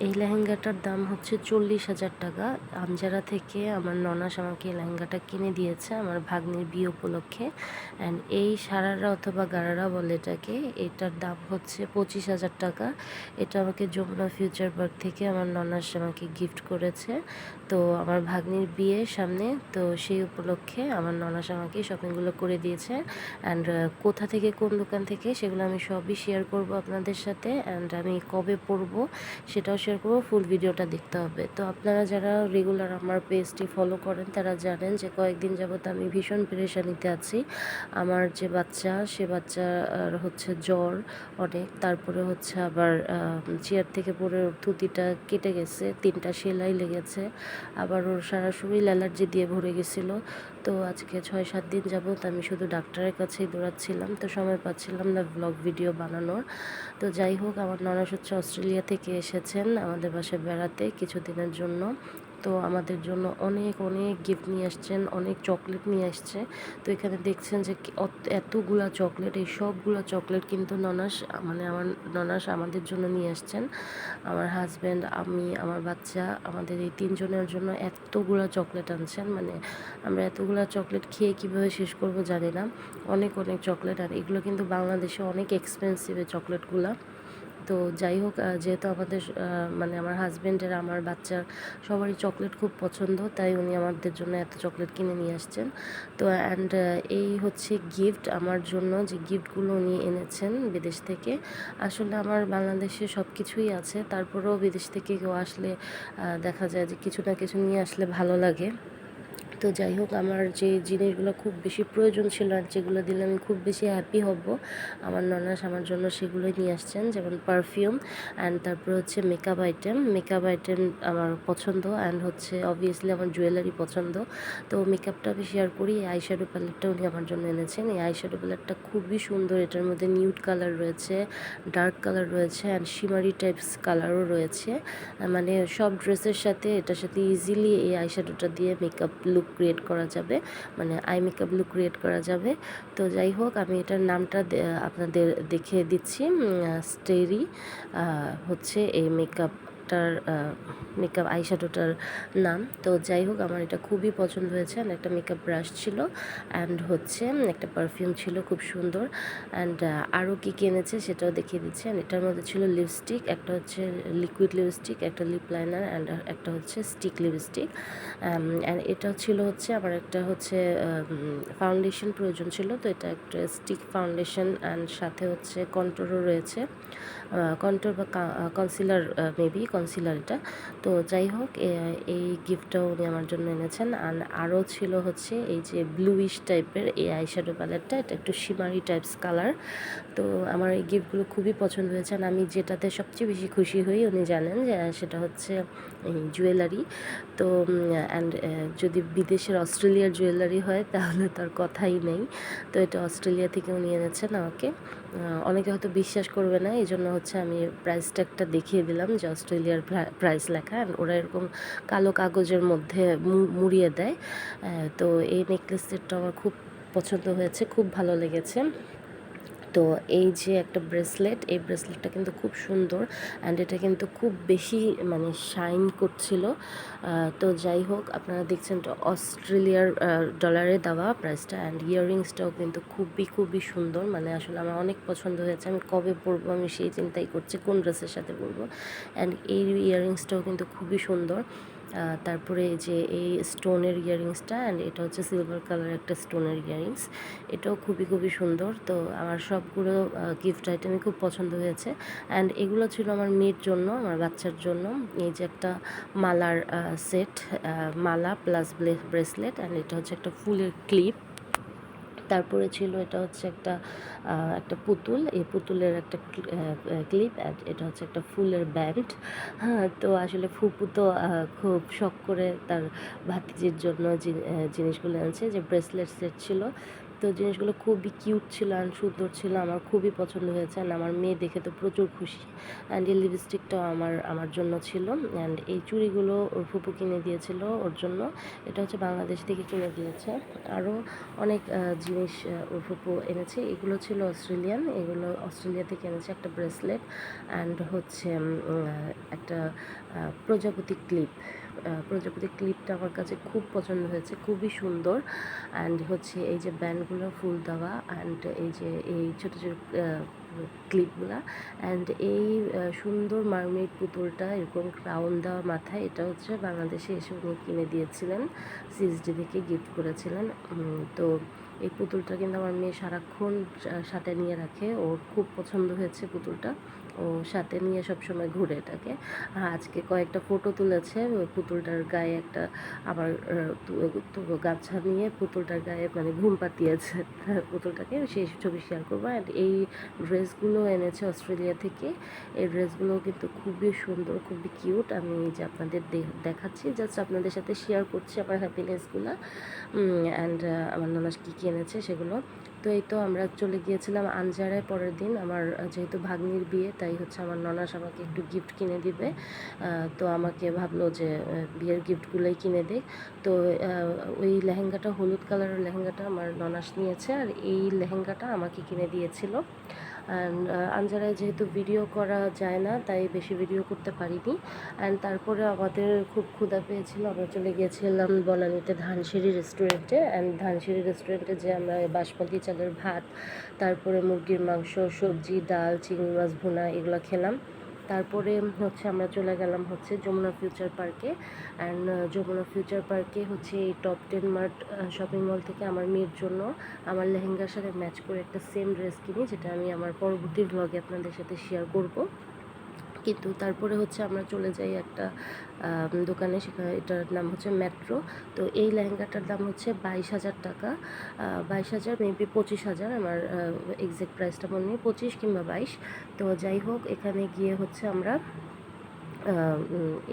এই লেহেঙ্গাটার দাম হচ্ছে 40,000 টাকা। আমজারা থেকে আমার ননাস আমাকে এই লেহেঙ্গাটা কিনে দিয়েছে আমার ভাগ্নির বিয়ে উপলক্ষে। অ্যান্ড এই সারারা অথবা গারারা বলে এটাকে, এটার দাম হচ্ছে 25,000 টাকা। এটা আমাকে যমুনা ফিউচার পার্ক থেকে আমার ননাস আমাকে গিফট করেছে। তো আমার ভাগ্নির বিয়ের সামনে, তো সেই উপলক্ষে আমার ননাস আমাকে শপিংগুলো করে দিয়েছে। অ্যান্ড কোথা থেকে কোন দোকান থেকে সেগুলো আমি সবই শেয়ার করব আপনাদের সাথে। অ্যান্ড আমি কবে পরবো সেটাও শেয়ার করবো, ফুল ভিডিওটা দেখতে হবে। তো আপনারা যারা রেগুলার আমার পেজটি ফলো করেন তারা জানেন যে কয়েকদিন যাবত আমি ভীষণ পেরেশানিতে আছি। আমার যে বাচ্চা, সে বাচ্চার হচ্ছে জ্বর অনেক, তারপরে হচ্ছে আবার চেয়ার থেকে পড়ে ওর থুতিটা কেটে গেছে, 3টা সেলাই লেগেছে, আবার ওর সারা শরীর অ্যালার্জি দিয়ে ভরে গেছিলো। তো আজকে 6-7 দিন যাবত আমি শুধু ডাক্তারের কাছেই দৌড়াচ্ছিলাম, তো সময় পাচ্ছিলাম না ব্লগ ভিডিও বানানোর। তো যাই হোক, আমার ননাস হচ্ছে অস্ট্রেলিয়া থেকে এসেছেন আমাদের বাসায় বেড়াতে কিছুদিনের জন্য। তো আমাদের জন্য অনেক অনেক গিফট নিয়ে আসছেন, অনেক চকলেট নিয়ে আসছে। তো এখানে দেখছেন যে এতগুলা চকলেট, এই সবগুলো চকলেট কিন্তু আমার ননাস আমাদের জন্য নিয়ে আসছেন। আমার হাজব্যান্ড, আমি, আমার বাচ্চা, আমাদের এই 3 জনের জন্য এতগুলো চকলেট আনছেন। মানে আমরা এতগুলো চকলেট খেয়ে কীভাবে শেষ করব জানি না। অনেক অনেক চকলেট, আর এগুলো কিন্তু বাংলাদেশে অনেক এক্সপেন্সিভ এই চকলেটগুলো। তো যাই হোক, যেহেতু আমাদের মানে আমার হাজব্যান্ডের, আমার বাচ্চার সবারই চকলেট খুব পছন্দ, তাই উনি আমাদের জন্য এত চকলেট কিনে নিয়ে আসছেন। তো অ্যান্ড এই হচ্ছে গিফট আমার জন্য, যে গিফটগুলো উনি এনেছেন বিদেশ থেকে। আসলে আমার বাংলাদেশে সব কিছুই আছে, তারপরেও বিদেশ থেকে কেউ আসলে দেখা যায় যে কিছু না কিছু নিয়ে আসলে ভালো লাগে। তো যাই হোক, আমার যে জিনিসগুলো খুব বেশি প্রয়োজন ছিল আর যেগুলো দিলে আমি খুব বেশি হ্যাপি হব, আমার ননাস আমার জন্য সেগুলোই নিয়ে আসছেন। যেমন পারফিউম, অ্যান্ড তারপরে হচ্ছে মেকআপ আইটেম আমার পছন্দ, অ্যান্ড হচ্ছে অবভিয়াসলি আমার জুয়েলারি পছন্দ। তো মেকআপটা আমি শেয়ার করি। এই আইশ্যাডো প্যালেটটা উনি আমার জন্য এনেছেন। এই আইশ্যাডো প্যালেটটা খুবই সুন্দর, এটার মধ্যে নিউড কালার রয়েছে, ডার্ক কালার রয়েছে, অ্যান্ড শিমারি টাইপস কালারও রয়েছে। মানে সব ড্রেসের সাথে, এটার সাথে ইজিলি এই আইশ্যাডোটা দিয়ে মেকআপ লুক ক্রিয়েট করা যাবে, মানে আই মেকআপ লুক ক্রিয়েট করা যাবে। তো যাই হোক, আমি এটার নামটা আপনাদের দেখিয়ে দিচ্ছি। স্টেরি হচ্ছে এই মেকআপ আইশ্যাডোটার নাম। তো যাই হোক, আমার এটা খুবই পছন্দ হয়েছে। অ্যান্ড একটা মেকআপ ব্রাশ ছিল, অ্যান্ড হচ্ছে একটা পারফিউম ছিল খুব সুন্দর। অ্যান্ড আরও কী কিনেছে সেটাও দেখিয়ে দিচ্ছি। অ্যান্ড এটার মধ্যে ছিল লিপস্টিক, একটা হচ্ছে লিকুইড লিপস্টিক, একটা লিপ লাইনার, অ্যান্ড একটা হচ্ছে স্টিক লিপস্টিক। অ্যান্ড এটাও ছিল হচ্ছে আমার একটা হচ্ছে ফাউন্ডেশন প্রয়োজন ছিল, তো এটা একটা স্টিক ফাউন্ডেশন, অ্যান্ড সাথে হচ্ছে কন্ট্রোরও রয়েছে, কন্ট্রোর বা কনসিলার, মেবি কনসিলার এটা। তো যাই হোক, এই গিফটটাও উনি আমার জন্য এনেছেন। আর আরও ছিল হচ্ছে এই যে ব্লুইশ টাইপের এই আইশ্যাডো প্যালেটটা, এটা একটু শিমারি টাইপস কালার। তো আমার এই গিফটগুলো খুবই পছন্দ হয়েছে। আর আমি যেটাতে সবচেয়ে বেশি খুশি হই উনি জানেন যে সেটা হচ্ছে এই জুয়েলারি। তো অ্যান্ড যদি বিদেশের অস্ট্রেলিয়ার জুয়েলারি হয় তাহলে তার কথাই নেই। তো এটা অস্ট্রেলিয়া থেকে উনি এনেছেন আমাকে। অনেকে হয়তো বিশ্বাস করবে না, এই জন্য হচ্ছে আমি প্রাইস ট্যাগটা দেখিয়ে দিলাম যে অস্ট্রেলিয়ার প্রাইস লেখা। অ্যান্ড ওরা এরকম কালো কাগজের মধ্যে মুড়িয়ে দেয়। তো এই নেকলেস সেটটা আমার খুব পছন্দ হয়েছে, খুব ভালো লেগেছে। তো এই যে একটা ব্রেসলেট, এই ব্রেসলেটটা কিন্তু খুব সুন্দর, অ্যান্ড এটা কিন্তু খুব বেশি মানে শাইন করছিল। তো যাই হোক, আপনারা দেখছেন তো অস্ট্রেলিয়ার ডলারে দেওয়া প্রাইসটা। অ্যান্ড ইয়াররিংসটাও কিন্তু খুবই খুবই সুন্দর, মানে আসলে আমার অনেক পছন্দ হয়েছে। আমি কবে পরবো আমি সেই চিন্তাই করছি কোন ড্রেসের সাথে পরবো। অ্যান্ড এই ইয়াররিংসটাও কিন্তু খুবই সুন্দর। তারপরে যে এই স্টোনের ইয়াররিংসটা, অ্যান্ড এটা হচ্ছে সিলভার কালার একটা স্টোনের ইয়াররিংস, এটাও খুবই খুবই সুন্দর। তো আমার সবগুলো গিফট আইটেমই খুব পছন্দ হয়েছে। অ্যান্ড এগুলো ছিল আমার মেয়ের জন্য, আমার বাচ্চার জন্য। এই যে একটা মালার set, Mala plus bracelet, and এটা হচ্ছে একটা ফুলের ক্লিপ। তারপরে ছিল এটা হচ্ছে একটা পুতুল, এই পুতুলের একটা ক্লিপ, এটা হচ্ছে একটা ফুলের ব্যান্ড। হ্যাঁ, তো আসলে ফুপু তো খুব শখ করে তার ভাতিজির জন্য জিনিসগুলো আনছে। যে ব্রেসলেট সেট ছিল, তো জিনিসগুলো খুবই কিউট ছিল অ্যান্ড সুন্দর ছিল, আমার খুবই পছন্দ হয়েছে অ্যান্ড আমার মেয়ে দেখে তো প্রচুর খুশি। অ্যান্ড এই লিপস্টিকটাও আমার জন্য ছিল অ্যান্ড এই চুড়িগুলো ওর ফুপু কিনে দিয়েছিল ওর জন্য, এটা হচ্ছে বাংলাদেশ থেকে কিনে দিয়েছে। আরও অনেক জিনিস ওর ফুপু এনেছে, এগুলো ছিল অস্ট্রেলিয়ান, এগুলো অস্ট্রেলিয়া থেকে এনেছে, একটা ব্রেসলেট অ্যান্ড হচ্ছে একটা প্রজাপতি ক্লিপ। প্রজাপতি ক্লিপটা আমার কাছে খুব পছন্দ হয়েছে, খুবই সুন্দর। অ্যান্ড হচ্ছে এই যে ব্যান্ডগুলো ফুল দেওয়া অ্যান্ড এই যে এই ছোটো ছোটো ক্লিপগুলা অ্যান্ড এই সুন্দর মার্মেড পুতুলটা এরকম ক্রাউন দেওয়া মাথায়, এটা হচ্ছে বাংলাদেশে এসে উনি কিনে দিয়েছিলেন, সিএসডি থেকে গিফট করেছিলেন। তো এই পুতুলটা কিন্তু আমার মেয়ে সারাক্ষণ সাথে নিয়ে রাখে, ওর খুব পছন্দ হয়েছে পুতুলটা, ও সাথে নিয়ে সবসময় ঘুরে এটাকে। আজকে কয়েকটা ফটো তুলেছে ওই পুতুলটার গায়ে, একটা আবার গামছা নিয়ে পুতুলটার গায়ে মানে ঘুম পাতিয়েছে পুতুলটাকে, সেই ছবি শেয়ার করবো। অ্যান্ড এই ড্রেসগুলো এনেছে অস্ট্রেলিয়া থেকে, এই ড্রেসগুলো কিন্তু খুবই সুন্দর, খুবই কিউট। আমি যে আপনাদের দেখাচ্ছি, জাস্ট আপনাদের সাথে শেয়ার করছি আমার হ্যাপিনেসগুলো অ্যান্ড আমার ননাস কী কী এনেছে সেগুলো। তো এই তো আমরা চলে গিয়েছিলাম আনজারায় পরের দিন, আমার যেহেতু ভাগ্নির বিয়ে তাই হচ্ছে আমার ননাস আমাকে একটু গিফট কিনে দিবে, তো আমাকে ভাবলো যে বিয়ের গিফটগুলোই কিনে দিক। তো ওই লেহেঙ্গাটা, হলুদ কালারের লেহেঙ্গাটা আমার ননাস নিয়েছে আর এই লেহেঙ্গাটা আমাকে কিনে দিয়েছিল। অ্যান্ড আনজারায় যেহেতু ভিডিও করা যায় না তাই বেশি ভিডিও করতে পারিনি। অ্যান্ড তারপরে আমাদের খুব ক্ষুধা পেয়েছিল, আমরা চলে গিয়েছিলাম বনানীতে ধানসিঁড়ি রেস্টুরেন্টে। অ্যান্ড ধানসিঁড়ি রেস্টুরেন্টে যে আমরা বাসমতি চালের ভাত, তারপরে মুরগির মাংস, সবজি, ডাল, চিংড়ি মাছ ভুনা এগুলো খেলাম। তারপরে হচ্ছে আমরা চলে গেলাম হচ্ছে যমুনা ফিউচার পার্কে। অ্যান্ড যমুনা ফিউচার পার্কে হচ্ছে এই টপ 10 মার্ট শপিং মল থেকে আমার মেয়ের জন্য আমার লেহেঙ্গার সাথে ম্যাচ করে একটা সেম ড্রেস কিনি, যেটা আমি আমার পরবর্তী ভ্লগে আপনাদের সাথে শেয়ার করব। কিন্তু তারপরে হচ্ছে আমরা চলে যাই একটা দোকানে, সেখানে এটার নাম হচ্ছে মেট্রো। তো এই লেহেঙ্গাটার দাম হচ্ছে 22,000 টাকা, 22,000 মেবি 25,000, আমার এক্সাক্ট প্রাইসটা মনে নেই, 25 কিংবা 22। তো যাই হোক, এখানে গিয়ে হচ্ছে আমরা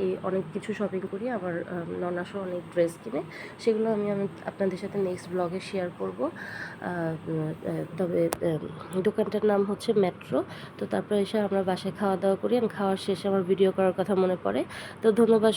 এই অনেক কিছু শপিং করি, আমার ননাসও অনেক ড্রেস কিনে, সেগুলো আমি আপনাদের সাথে নেক্সট ব্লগে শেয়ার করব। তবে দোকানটার নাম হচ্ছে মেট্রো। তো তারপরে এসে আমরা বাসায় খাওয়া দাওয়া করি, আর খাওয়ার শেষে আমার ভিডিও করার কথা মনে পড়ে। তো ধন্যবাদ।